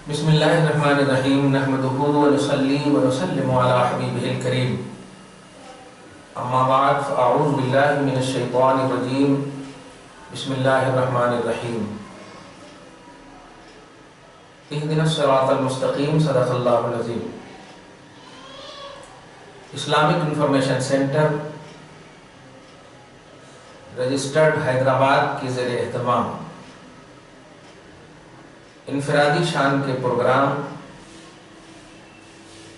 بسم اللہ الرحمن الرحیم نحمدہ ونصلی ونسلم علی حبیبہ الکریم اما بعد فاعوذ باللہ من الشیطان الرجیم بسم اللہ الرحمن الرحیم اہدنا الصراط المستقیم صدق اللہ العظیم Islamic information centre registered Hyderabad کے زیر اہتمام انفرادی شان کے پروگرام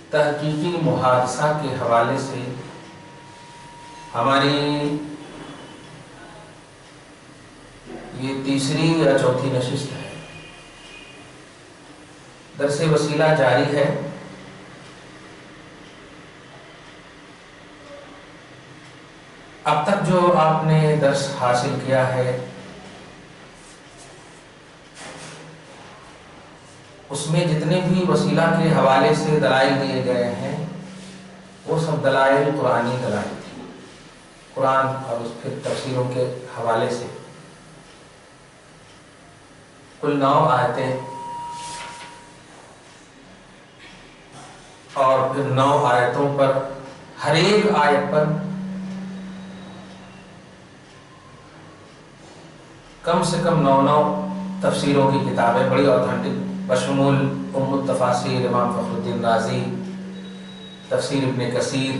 تحقیقی محادثہ کے حوالے سے ہماری یہ تیسری یا چوتھی نشست ہے۔ درس وسیلہ جاری ہے۔ اب تک جو آپ نے درس حاصل کیا ہے اس میں جتنے بھی وسیلہ کے حوالے سے دلائل دیے گئے ہیں وہ سب دلائل قرآنی دلائل تھی، قرآن اور اس پھر تفسیروں کے حوالے سے کل 9 آیتیں اور پھر 9 آیتوں پر ہر ایک آیت پر کم سے کم 9 تفسیروں کی کتابیں بڑی اوتھینٹک بشمول ام التفاسیر امام فخر الدین رازی، تفسیر ابن کثیر،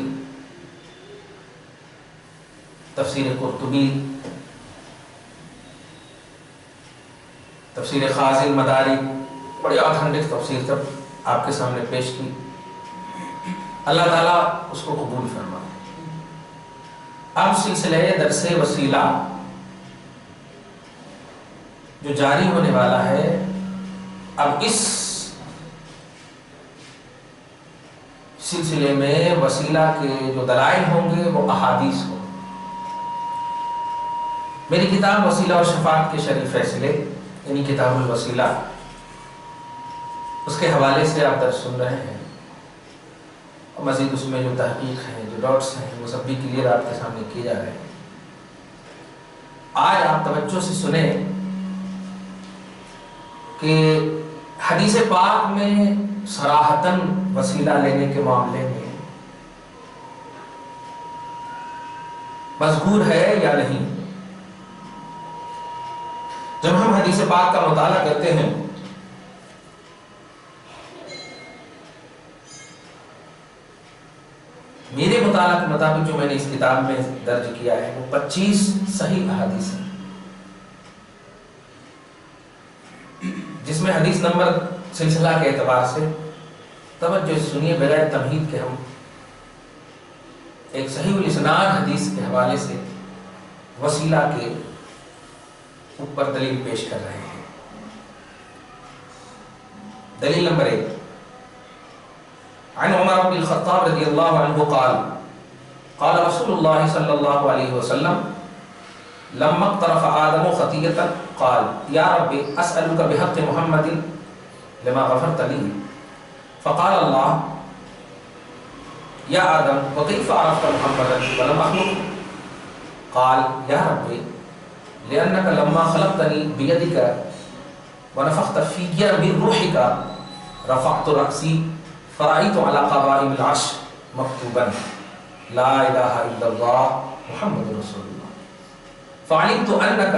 تفسیر قرطبی، تفسیر خازن مدارک، بڑی اوتھینٹک تفسیر سب آپ کے سامنے پیش کی۔ اللہ تعالیٰ اس کو قبول فرمائے۔ اب سلسلہ درس وسیلہ جو جاری ہونے والا ہے، اب اس سلسلے میں وسیلہ کے جو دلائل ہوں گے وہ احادیث ہوں۔ میری کتاب وسیلہ و شفاعت کے شرعی فیصلے یعنی کتاب الوسیلہ، اس کے حوالے سے آپ درس سن رہے ہیں، اور مزید اس میں جو تحقیق ہیں، جو ڈاٹس ہیں، وہ سب بھی کلیئر آپ کے سامنے کیے جا رہے ہیں۔ آج آپ توجہ سے سنیں کہ حدیث پاک میں صراحتاً وسیلہ لینے کے معاملے میں مذکور ہے یا نہیں۔ جب ہم حدیث پاک کا مطالعہ کرتے ہیں میرے مطالعہ کے مطابق جو میں نے اس کتاب میں درج کیا ہے وہ 25 صحیح احادیث ہیں، جس میں حدیث نمبر سلسلہ کے اعتبار سے توجہ سنیے بغیر تمہید کے ہم ایک صحیح الاسناد حدیث کے حوالے سے وسیلہ کے اوپر دلیل پیش کر رہے ہیں۔ دلیل نمبر 1، عن عمر بن الخطاب رضی اللہ عنہ قال قال رسول اللہ صلی اللہ علیہ وسلم لما اقترف آدم خطیئة قال یا رب اسألک بحق محمد لما غفرت لی فقال اللہ یا آدم وکیف عرفت محمدا ولم اخلق قال یا رب لأنك لما خلقتني بيدك ونفخت في من روحك رفعت رأسي فرأيت على قوائم العرش مكتوبا لا إله إلا الله محمد رسول الله فعلمت أنك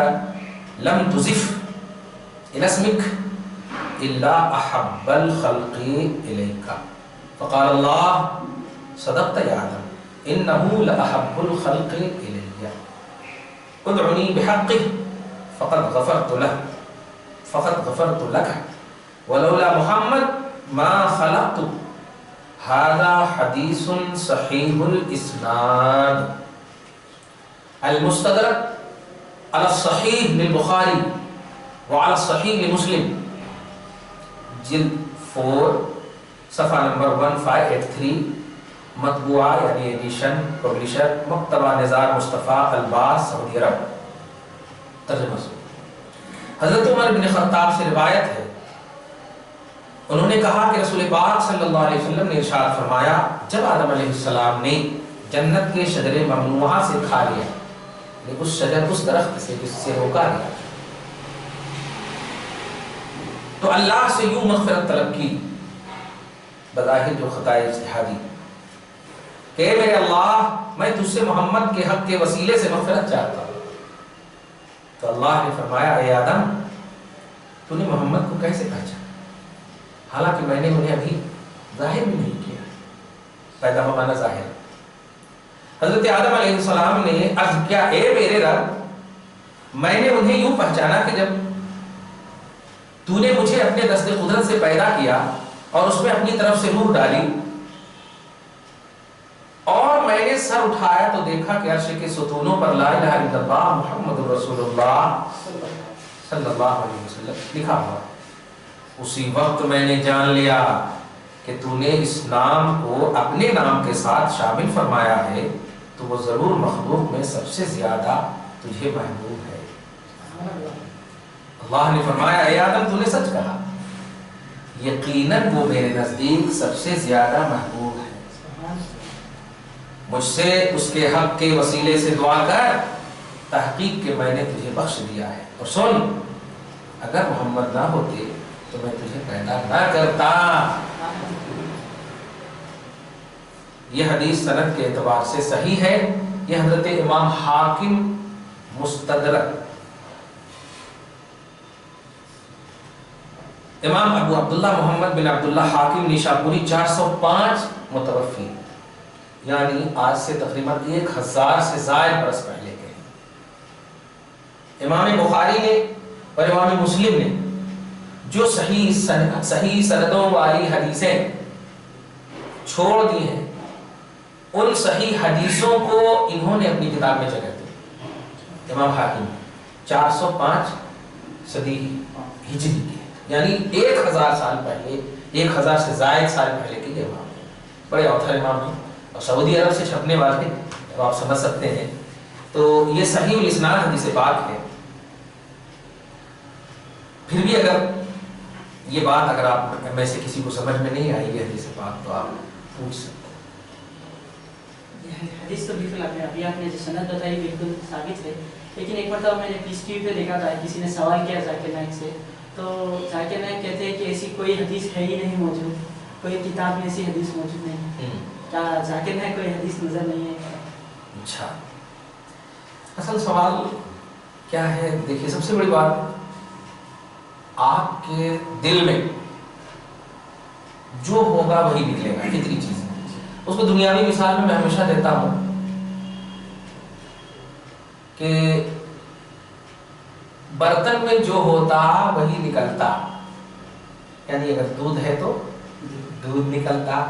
لم تزف إلى اسمك إلا أحب الخلق إليك فقال الله صدقت يا آدم إنه لأحب الخلق إلي ادعني بحقه فقد غفرت لك ولولا محمد ما خلقت هذا حديث صحيح الإسناد المستدرك على الصحيح للبخاري وعلى الصحيح لمسلم جلد 4 صفحہ نمبر 1583 مطبوعہ یعنی ایڈیشن پبلشر مکتبہ نزار مصطفیٰ الباس سعودی عرب۔ ترجمہ سن۔ حضرت عمر بن خطاب سے روایت ہے، انہوں نے کہا کہ رسول پاک صلی اللہ علیہ وسلم نے ارشاد فرمایا جب آدم علیہ السلام نے جنت کے شجر ممنوعہ سے کھا لیا، اس درخت سے جس سے روکا گیا، تو اللہ سے یوں مغفرت طلب کی بظاہر جو خطائے اجتہادی کہ میرے اللہ میں تجھ سے محمد کے حق کے وسیلے سے مغفرت چاہتا ہوں. تو اللہ نے فرمایا اے آدم تو نے محمد کو کیسے پہچانا حالانکہ میں نے انہیں ابھی ظاہر بھی نہیں کیا. پیدا ہو مانا ظاہر. حضرت آدم علیہ السلام نے عرض کیا اے میرے رب میں نے انہیں یوں پہچانا کہ جب تو نے مجھے اپنے دست قدرت سے پیدا کیا اور اس میں اپنی طرف سے روح ڈالی اور میں نے سر اٹھایا تو دیکھا کہ عرش کے ستونوں پر لا الہ الا اللہ محمد رسول اللہ صلی اللہ علیہ وسلم لکھا ہوا. اسی وقت میں نے جان لیا کہ تو نے اس نام کو اپنے نام کے ساتھ شامل فرمایا ہے تو وہ ضرور مخلوق میں سب سے زیادہ تجھے محبوب ہے. اللہ نے فرمایا اے آدم تو نے سچ کہا یقیناً وہ میرے نزدیک سب سے زیادہ محبوب ہے. مجھ سے اس کے حق کے وسیلے سے دعا کر تحقیق کہ میں نے تجھے بخش دیا ہے. اور سن اگر محمد نہ ہوتے تو میں تجھے پیدا نہ کرتا. یہ حدیث سند کے اعتبار سے صحیح ہے. یہ حضرت امام حاکم مستدرک امام ابو عبداللہ محمد بن عبداللہ حاکم نیشاپوری 405 متوفی یعنی آج سے تقریباً 1000 سے زائد برس پہلے کے ہیں. امام بخاری نے اور امام مسلم نے جو صحیح سندوں والی حدیثیں چھوڑ دی ہیں ان صحیح حدیثوں کو انہوں نے اپنی کتاب میں جگہ دی. امام حاکم 405 صدی ہجری کی یعنی 1000 سال پہلے 1000 سے زائد سال پہلے کے امام ہیں. بڑے اوتھر امام ہیں اور سعودی عرب سے چھپنے والے آپ سمجھ سکتے ہیں. تو یہ صحیح الاسناد حدیث پاک ہے. پھر بھی اگر یہ بات اگر آپ میں سے کسی کو سمجھ میں نہیں آئی ہے حدیث پاک تو آپ پوچھ سکتے ہیں. حدیث تو بالکل آپ نے جو سند بتائی بالکل ثابت ہے. لیکن ایک مرتبہ میں نے پیس ٹی وی پہ دیکھا تھا کسی نے سوال کیا ذاکر نائک سے تو ذاکر نائک کہتے ہیں کہ ایسی کوئی حدیث ہے ہی نہیں موجود, کوئی کتاب میں ایسی حدیث موجود نہیں. کیا ذاکر نائک کوئی حدیث نظر نہیں ہے؟ اچھا اصل سوال کیا ہے دیکھیے سب سے بڑی بات آپ کے دل میں جو ہوگا وہی نکلے گا. فطری چیز ہے. اس کو دنیاوی مثال میں ہمیشہ دیتا ہوں کہ برتن میں جو ہوتا وہی نکلتا. یعنی اگر دودھ ہے تو دودھ نکلتا,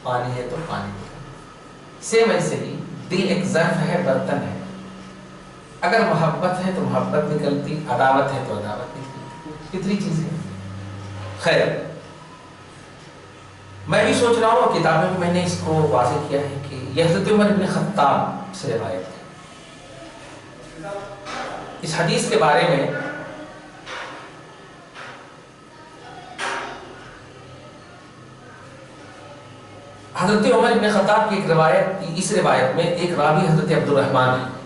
پانی ہے تو پانی نکلتا. سیم ایسے ہی دل ایک ظرف ہے, برتن ہے. اگر محبت ہے تو محبت نکلتی, عداوت ہے تو عداوت نکلتی. کتنی چیز ہے. خیر میں بھی سوچ رہا ہوں اور کتابیں میں نے اس کو واضح کیا ہے کہ یہ حضرت عمر بن خطاب سے روایت ہے. اس حدیث کے بارے میں حضرت عمر بن خطاب کی ایک روایت, اس روایت میں ایک راوی حضرت عبد الرحمن ہے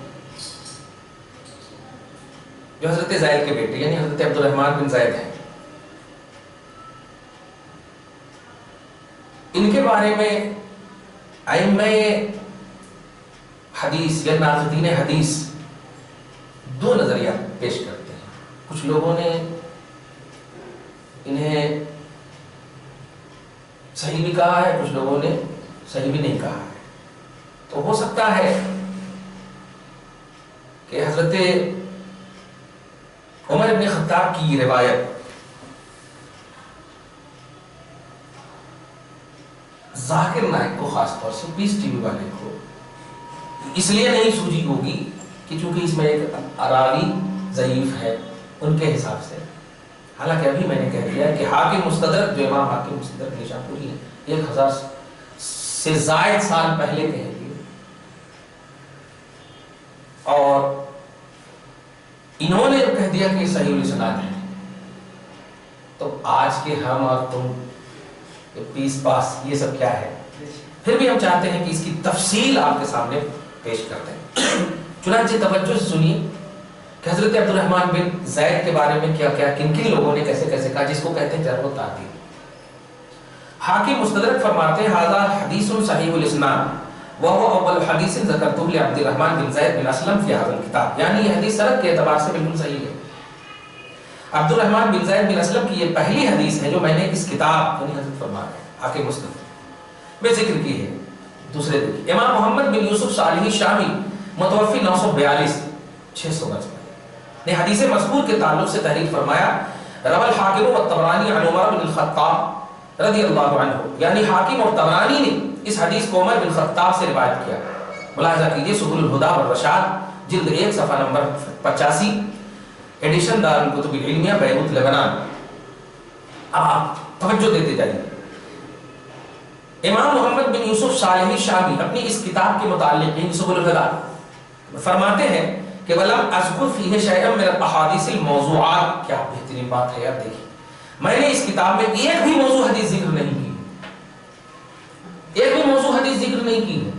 جو حضرت زید کے بیٹے یعنی حضرت عبد الرحمن بن زید ہیں. ان کے بارے میں ائمہ حدیث یا ناقدین حدیث دو نظریہ پیش کرتے ہیں. کچھ لوگوں نے انہیں صحیح بھی کہا ہے, کچھ لوگوں نے صحیح بھی نہیں کہا ہے. تو ہو سکتا ہے کہ حضرت عمر بن خطاب کی روایت ذاکر نائک کو خاص طور سے پیس ٹی وی والے کو اس لیے نہیں سوجی ہوگی کہ چونکہ اس میں ایک راوی ضعیف ہے ان کے حساب سے. حالانکہ ابھی میں نے کہہ دیا کہ حاکم مستدرک جو امام حاکم مستدرک نیشاپوری ہے 1000 سے زائد سال پہلے کے ہیں اور انہوں نے کہہ دیا کہ صحیح الاسناد ہے. تو آج کے ہم اور تم پیس پاس یہ سب کیا ہے. پھر بھی ہم چاہتے ہیں کہ اس کی تفصیل آپ کے سامنے پیش کرتے ہیں. چنانچہ توجہ سے سنیے کہ حضرت عبد الرحمن بن زید کے بارے میں کیا کیا کن کن لوگوں نے کیسے کیسے کہا، جس کو کہتے ہیں جرح و تعدیل۔ حاکم مستدرک فرماتے ہیں ھذا حدیث صحیح الاسناد وهو اول حدیث ذکرته لعبد الرحمن بن زید بن اسلم فی هذا الکتاب، یعنی یہ حدیث سند کے اعتبار سے بالکل صحیح ہے۔ عبد الرحمن بن زید بن اسلم کی یہ پہلی حدیث ہے جو میں نے اس کتاب یعنی حضرت فرماتے ہیں حاکم مستدرک میں ذکر کی ہے۔ دوسرے دن امام محمد بن یوسف صالحی شامی متوفی 942 600 برس نے حدیث مذکور کے تعلق سے تحریر فرمایا، روى الحاکم والطبرانی عن عمر بن الخطاب رضی اللہ عنہ، یعنی حاکم اور طبرانی نے اس حدیث کو عمر بن خطاب سے روایت کیا۔ ملاحظہ کیجئے سبل الہدی والرشاد جلد 1 صفحہ نمبر 85 ایڈیشن دار الکتب العلمیہ بیروت لبنان۔ اب آپ توجہ دیتے جائیے، امام محمد بن یوسف صالحی شامی اپنی اس کتاب کے متعلق سبل الہدی فرماتے ہیں کہ وَلَمْ أَذْكُرْ فِيهِ شَيْئًا مِنَ الْأَحَادِيثِ الْمَوْضُوعَاتِ، کیا بہترین بات ہے یار، دیکھیں میں نے اس کتاب میں ایک بھی موضوع حدیث ذکر نہیں کی، ایک بھی موضوع حدیث ذکر نہیں کی ہے،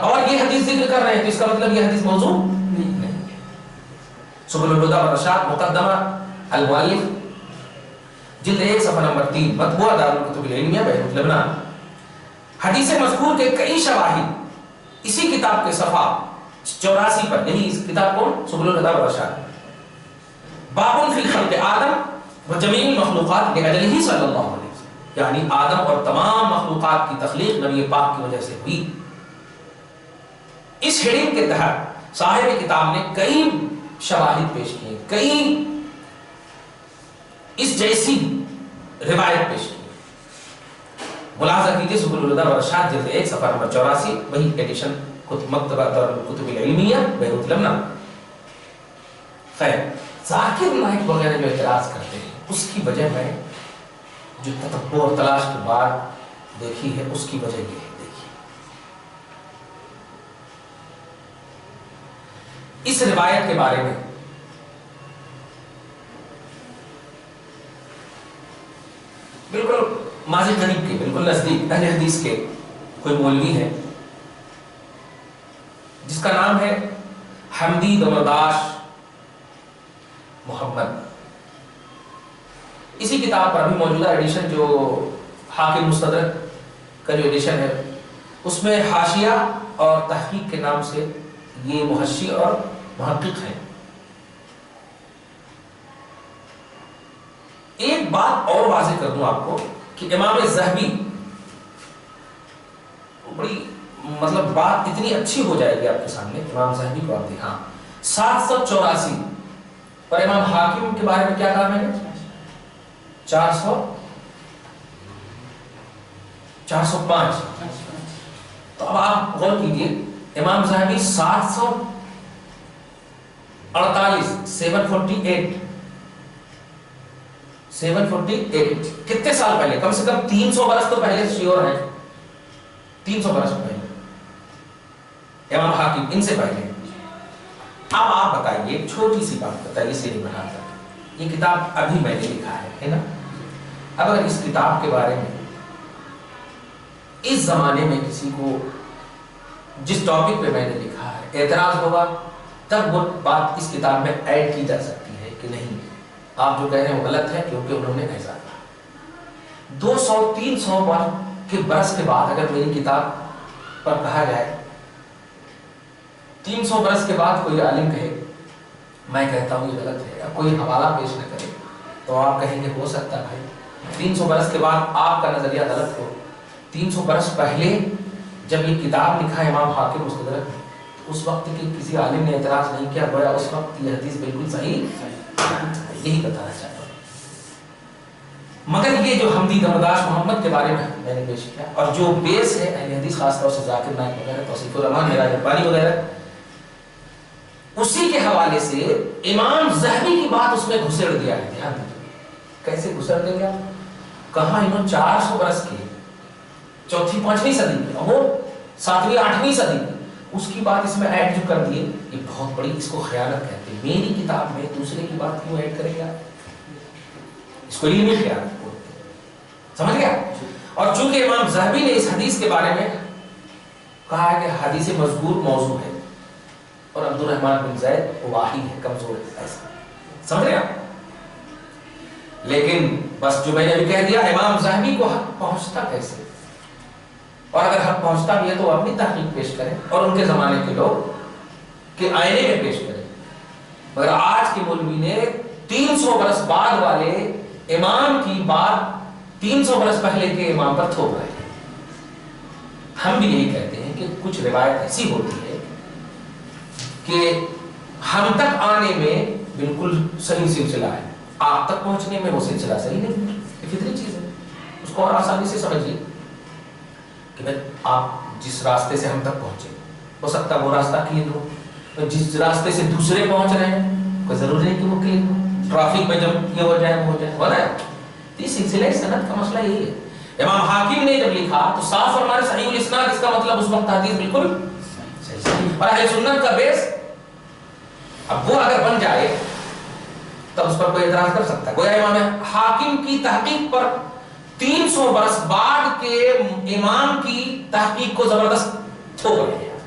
اور یہ حدیث ذکر کر رہے ہیں تو اس کا مطلب یہ حدیث موضوع نہیں ہے۔ سبل الہدی والرشاد مقدمہ المؤلف جلد 1 صفحہ نمبر 3 مطبوعہ دار الکتب العلمیہ بیروت لبنان۔ حدیث مذکور کے کئی شواہد اسی کتاب کے صفحہ 84 پر، یعنی اس کتاب کو سبل الہدی والرشاد، باب فی خلق آدم و جمیع المخلوقات لأجلہ صلی اللہ علیہ وسلم، یعنی آدم اور تمام مخلوقات کی تخلیق نبی پاک کی وجہ سے ہوئی۔ اس ہیڈنگ کے تحت صاحب کتاب نے کئی شواہد پیش کیے، کئی اس جیسی روایت پیش کی۔ ملاحظہ کیجئے سبل الہدی والرشاد جلد 1 صفحہ نمبر 84 وہی ایڈیشن مکتبہ دار الکتب العلمیہ بیروت لبنان۔ خیر، ذاکر نائک وغیرہ جو اعتراض کرتے ہیں اس کی وجہ میں جو تتبع اور تلاش کے بعد دیکھی ہے، اس کی وجہ یہ ہے، دیکھیے اس روایت کے بارے میں بالکل ماضی قریب کے بالکل نزدیک اہل حدیث کے کوئی مولوی ہے جس کا نام ہے حمدی دمرداش محمد۔ اسی کتاب پر ابھی موجودہ ایڈیشن جو حاکم مستدرک کا جو ایڈیشن ہے اس میں حاشیہ اور تحقیق کے نام سے یہ محشی اور محقق ہیں۔ ایک بات اور واضح کر دوں آپ کو کہ امام ذہبی بڑی مطلب بات اتنی اچھی ہو جائے گی آپ کے سامنے، امام ذہبی کو آپ دیکھیں 784 پر امام حاکم کے بارے میں کیا کہا میں نے 405۔ تو اب آپ غور کیجئے امام ذہبی 748 کتنے سال پہلے، کم سے کم 300 برس تو پہلے شیور ہیں، 300 برس پہلے امام حاکم ان سے پہلے۔ اب آپ بتائیے ایک چھوٹی سی بات بتائیے سیری بنا کر، یہ کتاب ابھی میں نے لکھا ہے نا، اب اگر اس کتاب کے بارے میں اس زمانے میں کسی کو جس ٹاپک پہ میں نے لکھا ہے اعتراض ہوگا، تب وہ بات اس کتاب میں ایڈ کی جا سکتی ہے کہ نہیں آپ جو کہہ رہے ہیں وہ غلط ہے کیونکہ انہوں نے ایسا کہا۔ 200-300 کے برس کے بعد اگر میری کتاب پر کہا جائے، 300 برس کے بعد کوئی عالم کہے میں کہتا ہوں یہ غلط ہے، اب کوئی حوالہ پیش نہ کرے تو آپ کہیں گے ہو سکتا ہے بھائی 300 برس کے بعد آپ کا نظریہ غلط ہو۔ 300 برس پہلے جب یہ کتاب لکھا ہے امام حاکم مستدرک نے، اس وقت کی کسی عالم نے اعتراض نہیں کیا، گویا اس وقت یہ حدیث بالکل صحیح، یہی بتانا چاہتا ہوں۔ مگر یہ جو حمدی دمرداش محمد کے بارے میں نے پیش کیا اور جو بیس ہے اہل حدیث خاص طور سے ذاکر نائک وغیرہ، توصیف الرحمان میرا ربانی وغیرہ، اسی کے حوالے سے امام ذہبی کی بات اس میں گھسڑ دیا ہے۔ دھیان دیجیے کیسے گھسڑ دیں گے، کہاں انہوں 400 برس کی 4تھی-5ویں صدی کی، وہ 7ویں-8ویں صدی کی، اس کی بات اس میں ایڈ جو کر دیے، یہ بہت بڑی، اس کو خیانت کہتے ہیں۔ میری کتاب میں دوسرے کی بات کیوں ایڈ کریں گے آپ؟ اس کو علمی خیانت بولتے ہیں، سمجھ گیا؟ اور چونکہ امام ذہبی نے اس حدیث کے بارے میں کہا ہے کہ حدیث مذکور موضوع ہے اور عبد الرحمن بن زید واحد ہے، کمزور ہے، ایسا سمجھ رہے آپ؟ لیکن بس جو میں نے ابھی کہہ دیا، امام ذہبی کو حق پہنچتا کیسے، اور اگر حق پہنچتا بھی ہے تو وہ اپنی تحقیق پیش کریں اور ان کے زمانے کے لوگ کے آئینے میں پیش کریں. مگر آج کے مولوی نے 300 برس بعد والے امام کی بات 300 برس پہلے کے امام پر تھوپ رہے ہیں. ہم بھی یہی کہتے ہیں کہ کچھ روایت ایسی ہوتی ہے کہ ہم تک آنے میں بالکل صحیح سلسلہ ہے، آپ تک پہنچنے میں وہ سلسلہ صحیح نہیں. یہ فطری چیز ہے، اس کو اور آسانی سے سمجھیے کہ بھائی آپ جس راستے سے ہم تک پہنچے ہو سکتا وہ راستہ کلین ہو، جس راستے سے دوسرے پہنچ رہے ہیں کوئی ضروری نہیں کہ وہ کلین ہو. ٹرافک میں جب یہ ہو جائے وہ ہو جائے، ہو رہا ہے. یہ سلسلہ سند کا مسئلہ یہی ہے. امام حاکم نے جب لکھا تو صاف فرمایا صحیح الاسناد، اس کا مطلب اس وقت حدیث بالکل صحیح. اور اہل سنت کا بیس اب وہ اگر بن جائے تب اس پر کوئی اعتراض کر سکتا ہے. گویا امام حاکم کی تحقیق پر 300 برس بعد کے امام کی تحقیق کو زبردست تھوپ رہے ہیں،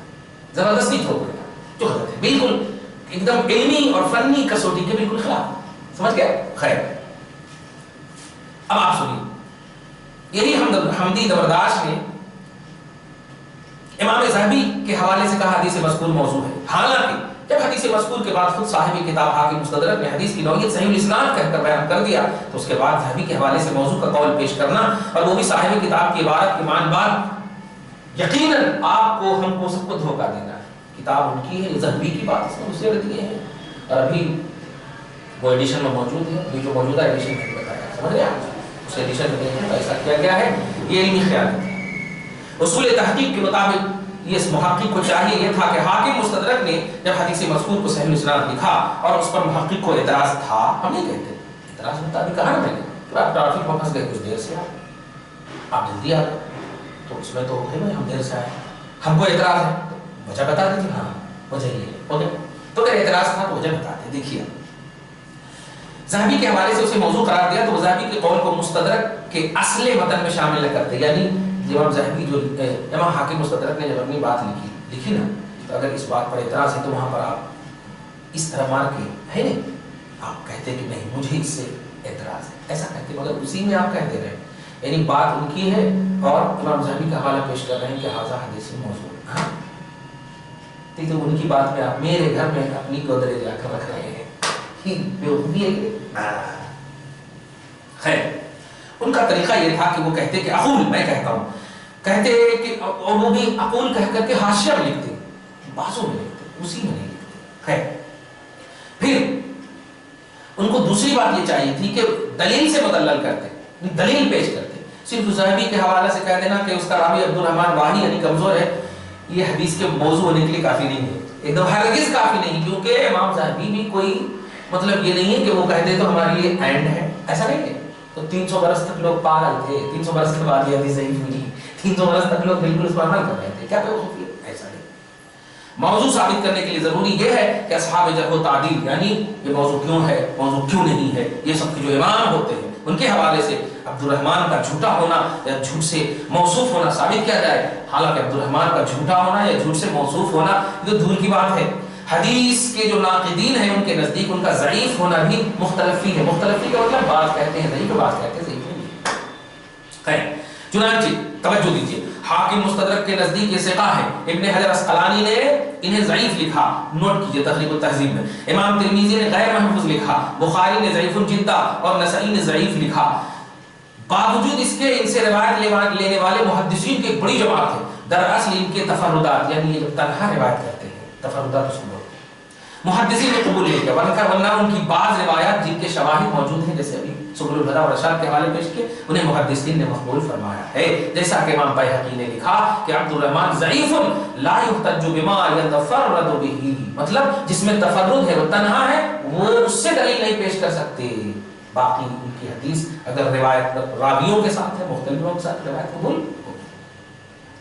زبردستی تھوپ رہے ہیں، جو غلط ہے، بالکل ایک دم علمی اور فنی کسوٹی کے بالکل خلاف. سمجھ گئے؟ خیر، اب آپ سنیے. یہی حمدی دبرداش نے امام ذہبی کے حوالے سے کہا حدیث مذکور موضوع ہے. حالانکہ جب حدیث مذکور کے بعد خود صاحب کتاب حاکم مستدرک نے حدیث کی نوعیت صحیح الاسناد کہہ کر بیان کر دیا تو اس کے بعد ذہبی کے حوالے سے موضوع کا قول پیش کرنا اور وہ بھی صاحب کتاب کی عبارت کی مان بات، یقیناً آپ کو ہم کو سب کو دھوکہ دینا ہے. کتاب ان کی ہے، ذہبی کی بات اس میں دوسرے دیے ہیں اور ابھی وہ ایڈیشن میں موجود ہے. یہ جو موجودہ ایڈیشن میں بتایا، سمجھ رہے ہیں؟ اس ایڈیشن میں دیکھیں تو ایسا کیا گیا ہے. یہ علمی خیال ہے. اصول تحقیق کے مطابق یہ اس محقق کو چاہیے یہ تھا کہ حاکم مستدرک نے جب حدیث مذکور کو صحیح الاسناد لکھا اور اس پر محقق کو اعتراض تھا، ہم نہیں کہتے اعتراض ہوتا بھی کہا نا میں نے کہ آپ ٹرافک میں پھنس گئے کچھ دیر سے، آپ جلدی آ گئے تو اس میں تو ہم دیر سے آئے، ہم کو اعتراض ہے تو وجہ بتا دیجیے. ہاں وجہ یہ ہے، اوکے. تو اگر اعتراض تھا تو وجہ بتا دیں. دیکھیے ذہبی کے حوالے سے اسے موضوع قرار دیا تو ذہبی کے قول کو مستدرک کے اصل متن میں شامل نہ کرتے. یعنی امام ذہبی جو امام حاکم مستدرک نے جب اپنی بات لکھی نا تو اگر اس بات پر اعتراض ہے تو وہاں پر آپ اس طرح مار کے ہے نہیں آپ کہتے کہ نہیں مجھے اس سے اعتراض ہے ایسا کہتے، مگر اسی میں آپ کہہ دے رہے ہیں یعنی بات ان کی ہے اور امام ذہبی کا حوالہ پیش کر رہے ہیں کہ حاضر حدیث موضوع. ہاں تو ان کی بات میں آپ میرے گھر میں اپنی گودریج لا کر رکھ رہے ہیں، خیر. ان کا طریقہ یہ تھا کہ وہ کہتے کہ اقول، میں کہتا ہوں، کہتے کہ اور وہ بھی اقول کہہ کر کے حاشیہ میں لکھتے، بازوں میں لکھتے، اسی میں نہیں لکھتے. خیر، پھر ان کو دوسری بات یہ چاہیے تھی کہ دلیل سے مدلل کرتے، دلیل پیش کرتے. صرف ذہبی کے حوالے سے کہہ دینا کہ اس کا راوی عبد الرحمن واہی یعنی کمزور ہے، یہ حدیث کے موضوع ہونے کے لیے کافی نہیں ہے، ایک دم ہرگز کافی نہیں. کیونکہ امام ذہبی بھی کوئی مطلب یہ نہیں ہے کہ وہ کہتے تو ہمارے لیے اینڈ ہے، ایسا نہیں ہے. تو 300 برس تک لوگ پاگل تھے، 300 برس کے بعد یہ حدیث صحیح ہوئی، 300 برس تک لوگ بالکل اس پر عمل کر رہے تھے. کیا بیوقوفی ہے؟ ایسا نہیں. موضوع ثابت کرنے کے لیے ضروری یہ ہے کہ اصحاب جرح و تعدیل یعنی یہ موضوع کیوں ہے، موضوع کیوں نہیں ہے، یہ سب کے جو امام ہوتے ہیں ان کے حوالے سے عبد الرحمن کا جھوٹا ہونا یا جھوٹ سے موصوف ہونا ثابت کیا جائے. حالانکہ عبد الرحمن کا جھوٹا ہونا یا جھوٹ سے موصوف ہونا یہ تو دور کی بات ہے. حدیث کے جو ناقدین ہیں ان کے نزدیک ان کا ضعیف ہونا بھی مختلفی ہے. مختلفی کا مطلب بات کہتے ہیں ضعیف، بات کہتے ہیں ضعیف نہیں. خیر، چنانچہ توجہ دیجیے، حاکم مستدرک کے نزدیک یہ ثقہ ہے. ابن حجر اسقلانی نے انہیں ضعیف لکھا، نوٹ کیجیے تقریب التہذیب میں. امام ترمذی نے غیر محفوظ لکھا، بخاری نے ضعیف جدا اور نسائی نے ضعیف لکھا. باوجود اس کے ان سے روایت لینے والے محدثین کی ایک بڑی جماعت ہے. دراصل ان کے تفردات یعنی یہ جو تنہا روایت کرتے ہیں تفردات اس کو محدثین نے قبول نہیں کیا، ورنہ ان کی بعض روایات جن کے شواہد موجود ہیں جیسے ابھی سبل الہدی و ارشاد کے حوالے پیش کیے انہیں محدثین نے مقبول فرمایا ہے. جیسا کہ امام بیہقی نے لکھا کہ عبد الرحمن ضعیف لا یحتج بما یتفرد به، مطلب جس میں تفرد ہے وہ تنہا ہے وہ اس سے دلیل نہیں پیش کر سکتے. باقی ان کی حدیث اگر روایت راویوں کے ساتھ ہے مختلف لوگوں کے ساتھ روایت قبول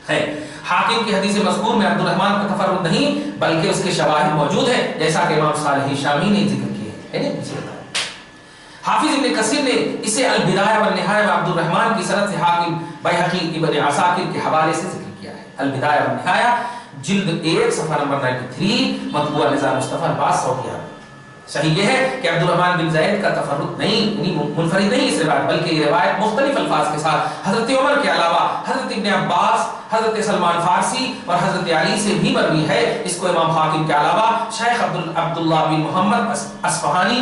ہے. حاکم کی حدیث مذکور میں عبد الرحمن کا تفرد نہیں بلکہ اس کے شواہد موجود ہیں جیسا کہ امام صالح شامی نے ذکر کیا ہے. حافظ ابن کثیر نے اسے البدایہ والنہایہ میں عبد الرحمن کی سند سے حاکم بیہقی ابن عساکر کے حوالے سے ذکر کیا ہے. البدایہ والنہایہ جلد 1 صفحہ نمبر 93 مطبوعہ نظام مصطفیٰ الباس سعودیہ. صحیح یہ ہے کہ عبد الرحمن بن زید کا تفرد نہیں، منفرد نہیں اس روایت، بلکہ یہ روایت مختلف الفاظ کے ساتھ حضرت عمر کے علاوہ حضرت ابن عباس، حضرت سلمان فارسی اور حضرت علی سے بھی مروی ہے. اس کو امام حاکم کے علاوہ شیخ عبداللہ بن محمد اصفہانی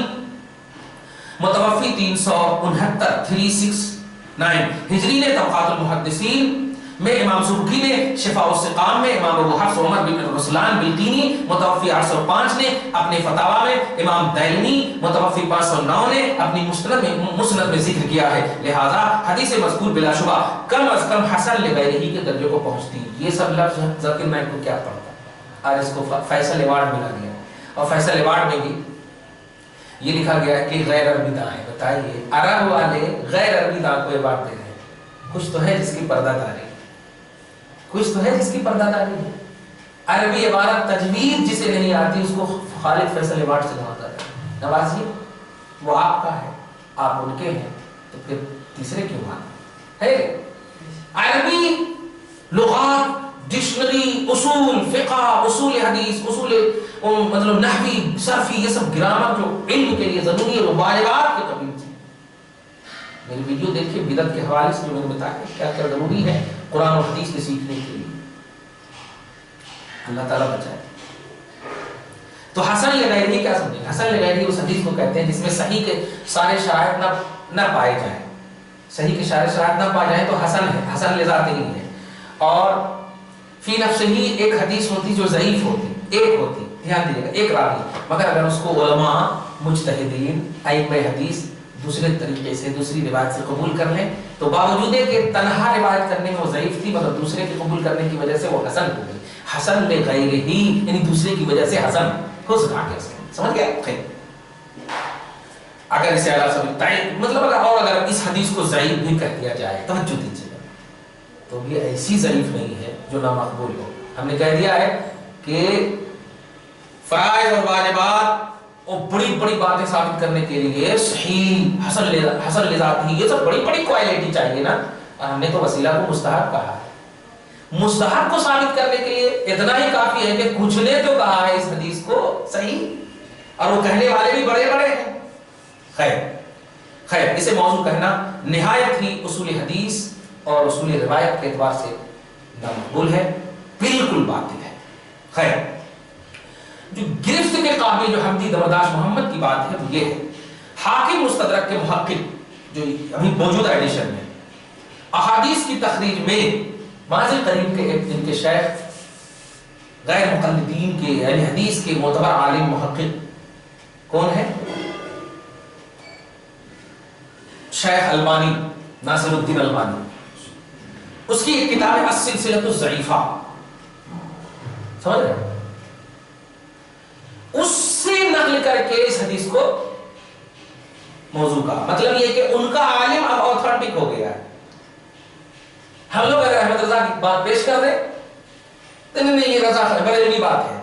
متوفی 369 ہجری نے طبقات المحدثین میں، امام سبکی نے شفاء السقام میں، امام ابو حفص عمر بن رسلان بلقینی متوفی 805 نے اپنے فتاوا میں، امام دائمی متوفی 509 نے اپنی مسند میں ذکر کیا ہے. لہذا حدیث مذکور بلا شبہ کم از کم حسن لغیرہ کے درجے کو پہنچتی. یہ سب لفظ ذکر میں کو کیا پڑھتا اور اس کو فیصل ایوارڈ ملا گیا، اور فیصل ایوارڈ میں بھی یہ لکھا گیا ہے کہ غیر عربی داں ہے. بتائیے عرب والے غیر عربی داں کو ایوارڈ دے رہے ہیں. کچھ تو ہے جس کی پردہ داری، کچھ تو ہے جس کی پردہ داری ہے. عربی عبارت تجوید جسے نہیں آتی اس کو خالد فیصل ایوارڈ سے نوازا جاتا ہے. نوازیے، وہ آپ کا ہے، آپ ان کے ہیں، تو پھر تیسرے کیوں بات ہے؟ عربی لغات، ڈکشنری، اصول فقہ، اصول حدیث، اصول مطلب نحوی، صرفی، یہ سب گرامر جو علم کے لیے ضروری ہے وہ واجبات کے قبیل سے. میری ویڈیو دیکھیے بدعت کے حوالے سے جو میں نے بتایا کیا کیا ضروری ہے قرآن اور حدیث کے سیکھنے کے لیے. اللہ تعالیٰ بچائے. تو حسن لغیری کیا سمجھیں؟ حسن لغیری اس حدیث کو کہتے ہیں جس میں صحیح کے سارے شرائط نہ پائے جائیں. صحیح کے سارے شرائط نہ پائے جائیں تو حسن ہے، حسن لذاتی ہی ہے. اور فی نفس ہی ایک حدیث ہوتی جو ضعیف ہوتی، ایک ہوتی، دھیان دیجیے گا، ایک راوی، مگر اگر اس کو علماء، مجتہدین، ائمہ حدیث دوسرے طریقے سے، دوسری روایت سے قبول کر لیں تو باوجود ہے کہ تنہا روایت کرنے میں وہ ضعیف تھی مگر دوسرے کے قبول کرنے کی وجہ سے وہ حسن ہو گئی. حسن لغیرہ ہی یعنی دوسرے کی وجہ سے حسن ہو سکا کے سمجھ گیا. اگر اسے اعلیٰ مطلب اگر اس حدیث کو ضعیف بھی کہہ دیا جائے، توجہ دیجیے، تو یہ ایسی ضعیف نہیں ہے جو نامقبول ہو. ہم نے کہہ دیا ہے کہ فرائض اور واجبات اور بڑی بڑی باتیں ثابت کرنے کے لیے صحیح، حسن لذاتی، یہ سب بڑی بڑی کوالٹی چاہیے نا. اور ہم نے تو وسیلہ کو مستحب کہا ہے. مستحب کو ثابت کرنے کے لیے اتنا ہی کافی ہے کہ کچھ نے تو کہا ہے اس حدیث کو صحیح، اور وہ کہنے والے بھی بڑے بڑے ہیں. خیر اسے موضوع کہنا نہایت ہی اصول حدیث اور اصول روایت کے اعتبار سے نامقبول ہے، بالکل باطل ہے. خیر جو گرفت کے قابل جو حمدی دمرداش محمد کی بات ہے وہ یہ ہے، حاکم مستدرک کے محقق جو ابھی موجودہ ایڈیشن میں احادیث کی تخریج میں ماضی قریب کے ان کے شیخ غیر مقلدین کے یعنی حدیث کے معتبر عالم محقق کون ہے؟ شیخ البانی، ناصر الدین البانی. اس کی ایک کتاب ہے السلسلۃ الضعیفہ، سمجھ رہے؟ اس سے نقل کر کے اس حدیث کو موضوع کا مطلب یہ کہ ان کا عالم اب اوتھینٹک ہو گیا ہے. ہم لوگ اگر احمد رضا کی بات پیش کر دیں تو نہیں یہ رضا بریلوی بات ہے.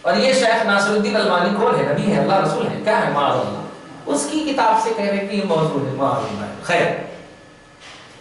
اور یہ شیخ ناصر الدین البانی کون ہے؟ نبی ہے، اللہ رسول ہے، کیا ہے؟ معاذ اللہ. اس کی کتاب سے کہہ رہے کہ یہ موضوع ہے، معاذ اللہ. خیر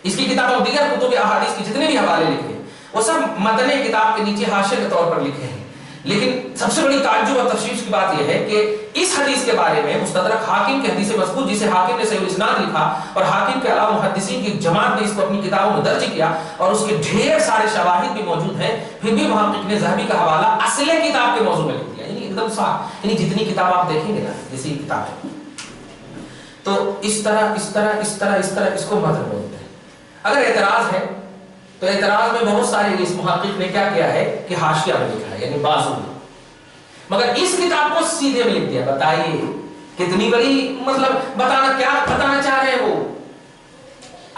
اس کی کتاب اور دیگر کتب احادیث کے جتنے بھی حوالے لکھے وہ سب متن کتاب کے نیچے حاشیے کے طور پر لکھے ہیں. لیکن سب سے بڑی تعجب اور تشویش کی بات یہ ہے کہ اس حدیث کے بارے میں مستدرک حاکم کی حدیث مذکور جسے حاکم نے صحیح الاسناد لکھا اور حاکم کے علاوہ محدثین کی جماعت نے اس کو اپنی کتابوں میں درج کیا اور اس کے ڈھیر سارے شواہد بھی موجود ہیں، پھر بھی محقق نے ذہبی کا حوالہ اصل کتاب کے موضوع میں لکھ دیا. یعنی ایک دم صاف، یعنی جتنی کتاب آپ دیکھیں گے نا جیسی کتاب ہے. تو اس طرح اس کو مذہب بولتے ہیں. اگر اعتراض ہے تو اعتراض میں بہت سارے اس محقق نے کیا کیا ہے کہ حاشیہ میں لکھا ہے یعنی بازو میں، مگر اس کتاب کو سیدھے میں لکھ دیا. بتائیے کتنی بڑی مطلب کیا بتانا چاہ رہے ہیں وہ.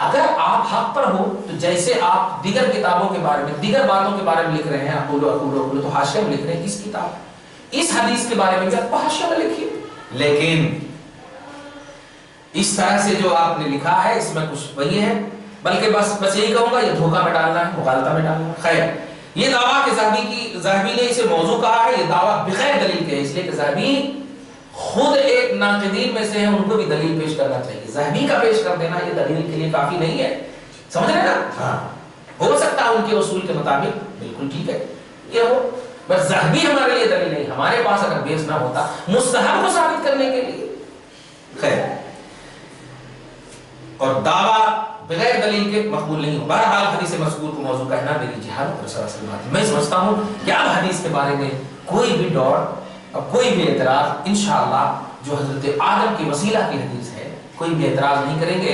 اگر آپ حق پر ہو تو جیسے آپ دیگر کتابوں کے بارے میں دیگر باتوں کے بارے میں لکھ رہے ہیں اقولو تو حاشیہ میں لکھ رہے ہیں. اس کتاب اس حدیث کے بارے میں بھی آپ حاشیہ میں لکھیے. لیکن اس طرح سے جو آپ نے لکھا ہے اس میں کچھ وہی ہے، بلکہ بس یہی کہوں گا یہ دھوکہ میں ڈالنا ہے، مغالطہ میں ڈالنا ہے. خیر یہ دعویٰ کہ ذہبی نے اسے موضوع کہا ہے، یہ دعویٰ بغیر دلیل کے ہے، اس لیے کہ ذہبی خود ایک ناقدین میں سے ہیں، ان کو بھی دلیل پیش کرنا چاہیے. ذہبی کا پیش کر دینا یہ دلیل کے لیے کافی نہیں ہے. سمجھ رہے نا؟ ہاں ہو سکتا ہے ان کے اصول کے مطابق بالکل ٹھیک ہے، یہ ہو، بس ذہبی ہمارے لیے دلیل نہیں، ہمارے پاس اگر بیس نہ ہوتا مستحب کو ثابت کرنے کے لیے خیر، اور دعویٰ بغیر دلیل کے مقبول نہیں ہو۔ بہرحال حدیث مذکور کو موضوع کہنا میری جہالت اور سراسر بات ہے۔ میں سمجھتا ہوں کہ اب حدیث کے بارے میں کوئی بھی ڈاٹ اور کوئی بھی اعتراض انشاءاللہ جو حضرت آدم کی وسیلہ کی حدیث ہے کوئی بھی اعتراض نہیں کریں گے۔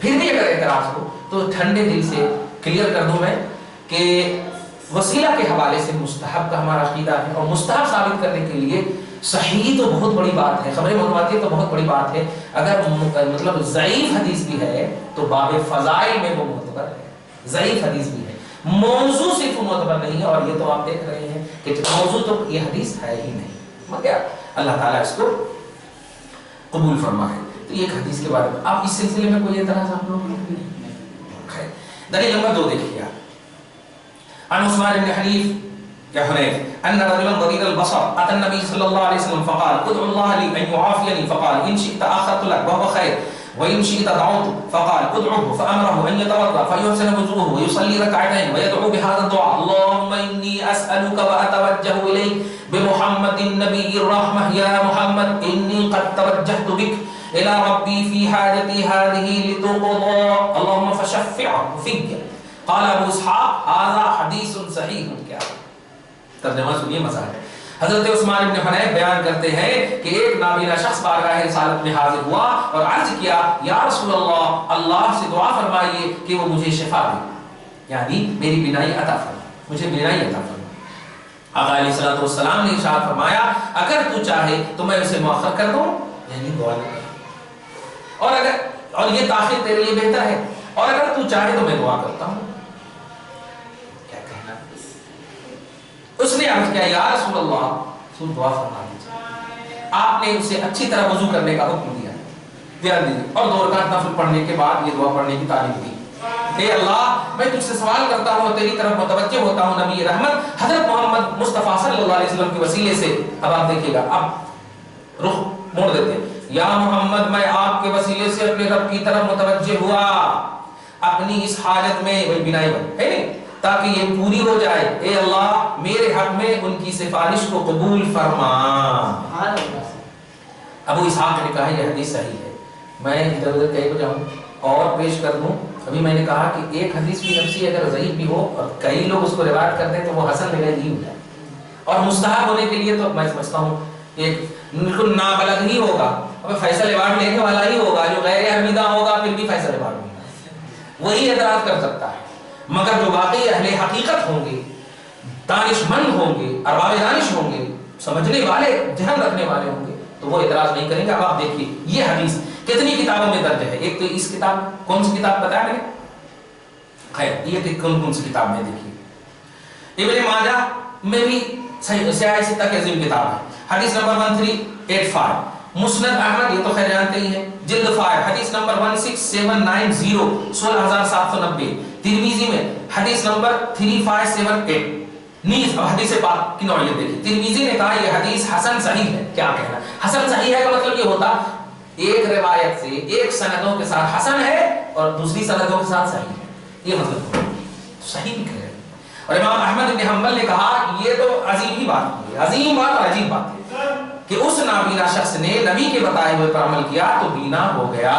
پھر بھی اگر اعتراض ہو تو ٹھنڈے دل سے کلیئر کر دوں میں کہ وسیلہ کے حوالے سے مستحب کا ہمارا عقیدہ ہے، اور مستحب ثابت کرنے کے لیے صحیح تو بہت بڑی بات ہے، خبر متواتر تو بہت بڑی بات ہے، اگر مطلب ضعیف حدیث بھی ہے تو باب فضائل میں وہ معتبر ہے، ضعیف حدیث بھی ہے، موضوع صرف معتبر نہیں ہے، اور یہ تو آپ دیکھ رہے ہیں کہ موضوع تو یہ حدیث ہے ہی نہیں، مگر اللہ تعالیٰ اس کو قبول فرمائے۔ تو یہ ایک حدیث کے بارے میں آپ اس سلسلے میں کوئی اعتراض آپ لوگ نہیں؟ دلیل نمبر 2 دیکھیے آپ، عن عثمان بن حنیف یا حنیف ان رجلا ضرير البصر اتى النبي صلى الله عليه وسلم فقال ادعو الله لي ان يعافيني فقال ان شئت اخرت لك وهو خير وان شئت دعوت فقال ادعوه فامره ان يتوضا فيحسن وضوءه ويصلي ركعتين ويدعو بهذا الدعاء اللهم اني اسالك واتوجه اليك بمحمد النبي الرحمه يا محمد اني قد توجهت بك الى ربي في حاجتي هذه لتقضى اللهم فشفعه في۔ قال ابو اسحاق هذا حديث صحيح۔ کیا ترجمہ سنیے، مزہ ہے۔ حضرت عثمان بن حنیف بیان کرتے ہیں کہ ایک نابینا شخص بارگاہ رسالت میں حاضر ہوا اور عرض کیا یا رسول اللہ، اللہ سے دعا فرمائیے کہ وہ مجھے شفا دے، یعنی میری بینائی عطا فرمائے، مجھے بینائی عطا فرمائے۔ آقا علیہ الصلوۃ والسلام نے ارشاد فرمایا اگر تو چاہے تو میں اسے مؤخر کر دوں، یعنی دعا لے، اور یہ تاخیر تیرے لیے بہتر ہے، اور اگر تو چاہے تو میں دعا کرتا ہوں۔ اس نے عرض کیا یا رسول اللہ، رسول دعا فرما دیجیے۔ آپ نے اسے اچھی طرح وضو کرنے کا حکم دیا، دھیان دیجیے، اور 2 رکعت نفل پڑھنے کے بعد یہ دعا پڑھنے کی تعلیم دی۔ اے اللہ، میں تجھ سے سوال کرتا ہوں اور تیری طرف متوجہ ہوتا ہوں نبی رحمت حضرت محمد مصطفیٰ صلی اللہ علیہ وسلم کے وسیلے سے۔ اب آپ دیکھیے گا، اب رخ موڑ دیتے ہیں، یا محمد میں آپ کے وسیلے سے اپنے رب کی طرف متوجہ ہوا اپنی اس حاجت میں، وہی بنائی ہے نہیں، تاکہ یہ پوری ہو جائے۔ اے اللہ میرے حق میں ان کی سفارش کو قبول فرما۔ ابو اسحاق نے کہا یہ حدیث صحیح ہے۔ میں ادھر ادھر کہیں کو جاؤں اور پیش کر دوں، ابھی میں نے کہا کہ ایک حدیث بھی نفسی اگر ضعیف بھی ہو اور کئی لوگ اس کو روایت کرتے ہیں تو وہ حسن لگا ہی ہو جائے، اور مستحب ہونے کے لیے تو میں سمجھتا ہوں ایک بالکل نابلغ ہی ہوگا، اب فیصل ایوارڈ لینے والا ہی ہوگا، جو غیر حمیدہ ہوگا پھر بھی فیصل ایوارڈ ملے، وہی اعتراض کر سکتا ہے، مگر جو واقعی اہل حقیقت ہوں گے، دانش مند ہوں گے، ارباب دانش ہوں گے، سمجھنے والے، ذہن رکھنے والے ہوں گے تو وہ اعتراض نہیں کریں گے۔ اب آپ دیکھیے یہ حدیث کتنی کتابوں میں درج ہے، ایک تو اس کتاب، کون سی کتاب بتایا میں نے، خیر یہ کون سی کتاب میں دیکھیے، ابن ماجہ میں بھی سیاہ ستہ کی عظیم کتاب ہے، حدیث نمبر 1385، مسند احمد یہ تو خیر جانتے ہی ہیں، جلد 5 حدیث نمبر 16790 16790، ترمذی میں حدیث نمبر 3578، نیز حدیث پاک کی نوعیت دیکھیے، ترمذی نے کہا یہ حدیث حسن صحیح ہے۔ کیا کہنا حسن صحیح ہے کا مطلب یہ ہوتا ایک روایت سے ایک سندوں کے ساتھ حسن ہے اور دوسری سندوں کے ساتھ صحیح ہے، یہ مطلب ہوتا صحیح بھی کہہ رہے ہیں۔ اور امام احمد بن حنبل نے کہا یہ تو عظیم ہی بات ہے، عظیم بات اور عجیب بات ہے کہ اس نابینا شخص نے نبی کے بتائے ہوئے پر عمل کیا تو بینا ہو گیا،